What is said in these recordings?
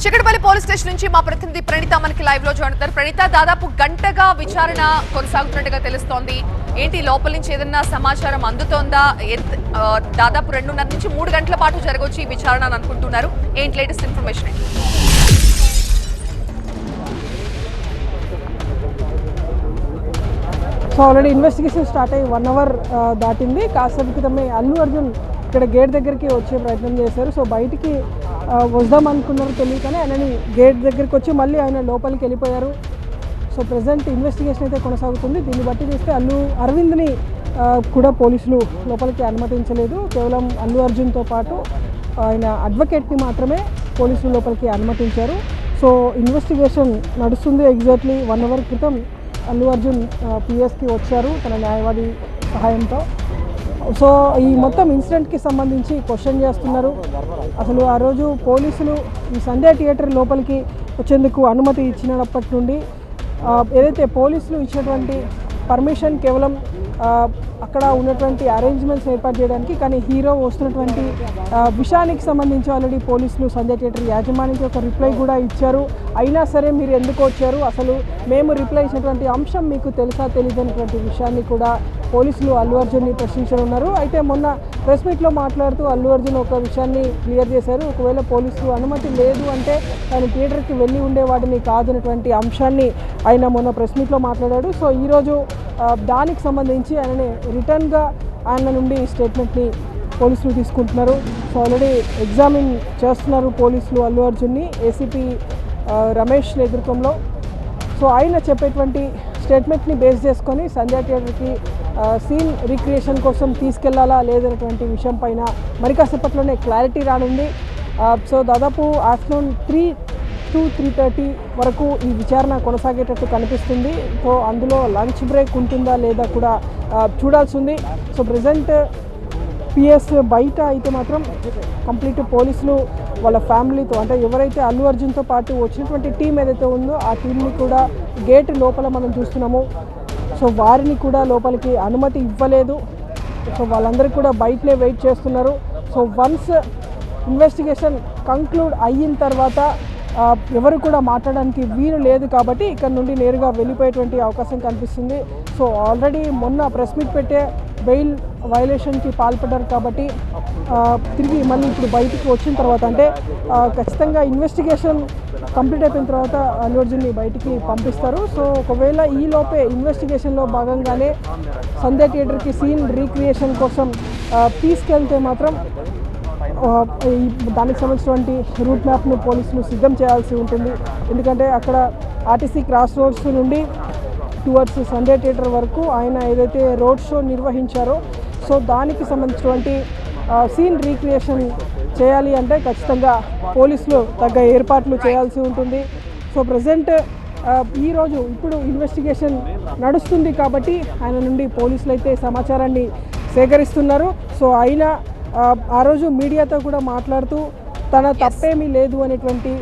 Chikatapalli police station నుంచి మా ప్రతినిధి ప్రణీత మనకి లైవ్ లో జాయిన్ అవుతారు. ప్రణీత, దాదాపు గంటగా విచారణ కొనసాగుతున్నట్టుగా తెలుస్తోంది. ఏంటి లోపల నుంచి ఏదైనా సమాచారం అందుతోందా? దాదాపు 2:30 నుంచి 3 గంటల పాటు జరగవచ్చు ఈ విచారణ అని అనుకుంటున్నారు. ఏంటి latest information? So already investigation start అయ్యి 1 అవర్ దాటింది. కాసేపు క్రితమే అల్లు అర్జున్ ఇక్కడ గేట్ దగ్గరికి వచ్చే ప్రయత్నం చేశారు. సో బయటికి వద్దాం అనుకున్నారు తెలియకనే ఆయనని గేట్ దగ్గరికి వచ్చి మళ్ళీ ఆయన లోపలికి వెళ్ళిపోయారు. సో ప్రజెంట్ ఇన్వెస్టిగేషన్ అయితే కొనసాగుతుంది. దీన్ని బట్టి చూస్తే అల్లు అరవింద్ని కూడా పోలీసులు లోపలికి అనుమతించలేదు. కేవలం అల్లు అర్జున్తో పాటు ఆయన అడ్వకేట్ని మాత్రమే పోలీసులు లోపలికి అనుమతించారు. సో ఇన్వెస్టిగేషన్ నడుస్తుంది. ఎగ్జాక్ట్లీ 1 అవర్ క్రితం అల్లు అర్జున్ పిఎస్కి వచ్చారు తన న్యాయవాది సహాయంతో. సో ఈ మొత్తం ఇన్సిడెంట్కి సంబంధించి క్వశ్చన్ చేస్తున్నారు. అసలు ఆ రోజు పోలీసులు ఈ సంధ్యా థియేటర్ లోపలికి వచ్చేందుకు అనుమతి ఇచ్చినప్పటి నుండి ఏదైతే పోలీసులు ఇచ్చినటువంటి పర్మిషన్ కేవలం అక్కడ ఉన్నటువంటి అరేంజ్మెంట్స్ ఏర్పాటు చేయడానికి, కానీ హీరో వస్తున్నటువంటి విషయానికి సంబంధించి ఆల్రెడీ పోలీసులు సంధ్యా థియేటర్ యాజమాన్యానికి ఒక రిప్లై కూడా ఇచ్చారు. అయినా సరే మీరు ఎందుకు వచ్చారు, అసలు మేము రిప్లై ఇచ్చినటువంటి అంశం మీకు తెలుసా తెలియదు అనేటువంటి విషయాన్ని కూడా పోలీసులు అల్లు అర్జున్ని ప్రశ్నించనున్నారు. అయితే మొన్న ప్రెస్ మీట్లో మాట్లాడుతూ అల్లు అర్జున్ ఒక విషయాన్ని క్లియర్ చేశారు. ఒకవేళ పోలీసులు అనుమతి లేదు అంటే ఆయన థియేటర్కి వెళ్ళి ఉండేవాడిని కాదు అనేటువంటి అంశాన్ని ఆయన మొన్న ప్రెస్ మీట్లో మాట్లాడాడు. సో ఈరోజు దానికి సంబంధించి ఆయనని రిటర్న్గా ఆయన నుండి స్టేట్మెంట్ని పోలీసులు తీసుకుంటున్నారు. సో ఆల్రెడీ ఎగ్జామిన్ చేస్తున్నారు పోలీసులు అల్లు అర్జున్ని ఏసీపీ రమేష్ నేతృత్వంలో. సో ఆయన చెప్పేటువంటి స్టేట్మెంట్ని బేస్ చేసుకొని సంధ్యా థియేటర్కి సీన్ రీక్రియేషన్ కోసం తీసుకెళ్లాలా లేదనేటువంటి విషయం పైన మరి కాసేపట్లోనే క్లారిటీ రానుంది. సో దాదాపు ఆఫ్టర్నూన్ 3 to 3:30 వరకు ఈ విచారణ కొనసాగేటట్టు కనిపిస్తుంది. సో అందులో లంచ్ బ్రేక్ ఉంటుందా లేదా కూడా చూడాల్సి ఉంది. సో ప్రజెంట్ పిఎస్ బయట అయితే మాత్రం కంప్లీట్ పోలీసులు వాళ్ళ ఫ్యామిలీతో, అంటే ఎవరైతే అల్లు అర్జున్తో పాటు వచ్చినటువంటి టీం ఏదైతే ఉందో ఆ టీంని కూడా గేట్ లోపల మనం చూస్తున్నాము. సో వారిని కూడా లోపలికి అనుమతి ఇవ్వలేదు. సో వాళ్ళందరికీ కూడా బయటనే వెయిట్ చేస్తున్నారు. సో వన్స్ ఇన్వెస్టిగేషన్ కంక్లూడ్ అయిన తర్వాత ఎవరు కూడా మాట్లాడడానికి వీలు లేదు కాబట్టి ఇక్కడ నుండి నేరుగా వెళ్ళిపోయేటువంటి అవకాశం కనిపిస్తుంది. సో ఆల్రెడీ మొన్న ప్రెస్ మీట్ పెట్టే బెయిల్ వైలేషన్కి పాల్పడ్డారు కాబట్టి తిరిగి మళ్ళీ ఇప్పుడు బయటికి వచ్చిన తర్వాత అంటే ఖచ్చితంగా ఇన్వెస్టిగేషన్ కంప్లీట్ అయిపోయిన తర్వాత అల్లు అర్జున్ని బయటికి పంపిస్తారు. సో ఒకవేళ ఈ లోపే ఇన్వెస్టిగేషన్లో భాగంగానే సంధ్యా థియేటర్కి సీన్ రీక్రియేషన్ కోసం తీసుకెళ్తే మాత్రం దానికి సంబంధించినటువంటి రూట్ మ్యాప్ను పోలీసులు సిద్ధం చేయాల్సి ఉంటుంది. ఎందుకంటే అక్కడ ఆర్టీసీ క్రాస్ రోడ్స్ నుండి టువర్డ్స్ సంధ్యా థియేటర్ వరకు ఆయన ఏదైతే రోడ్ షో నిర్వహించారో సో దానికి సంబంధించినటువంటి సీన్ రీక్రియేషన్ చేయాలి అంటే ఖచ్చితంగా పోలీసులు తగ్గ ఏర్పాట్లు చేయాల్సి ఉంటుంది. సో ప్రజెంట్ ఈరోజు ఇప్పుడు ఇన్వెస్టిగేషన్ నడుస్తుంది కాబట్టి ఆయన నుండి పోలీసులు అయితే సమాచారాన్ని సేకరిస్తున్నారు. సో ఆయన ఆ రోజు మీడియాతో కూడా మాట్లాడుతూ తన తప్పేమీ లేదు అనేటువంటి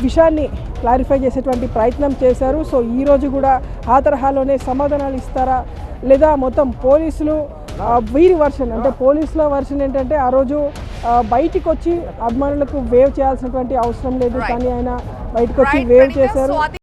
విషయాన్ని క్లారిఫై చేసేటువంటి ప్రయత్నం చేశారు. సో ఈరోజు కూడా ఆ తరహాలోనే సమాధానాలు ఇస్తారా లేదా మొత్తం పోలీసులు వీరి వర్షన్, అంటే పోలీసుల వర్షన్ ఏంటంటే ఆ రోజు బయటికి వచ్చి అభిమానులకు వేవ్ చేయాల్సినటువంటి అవసరం లేదు, కానీ ఆయన బయటకు వచ్చి వేవ్ చేశారు.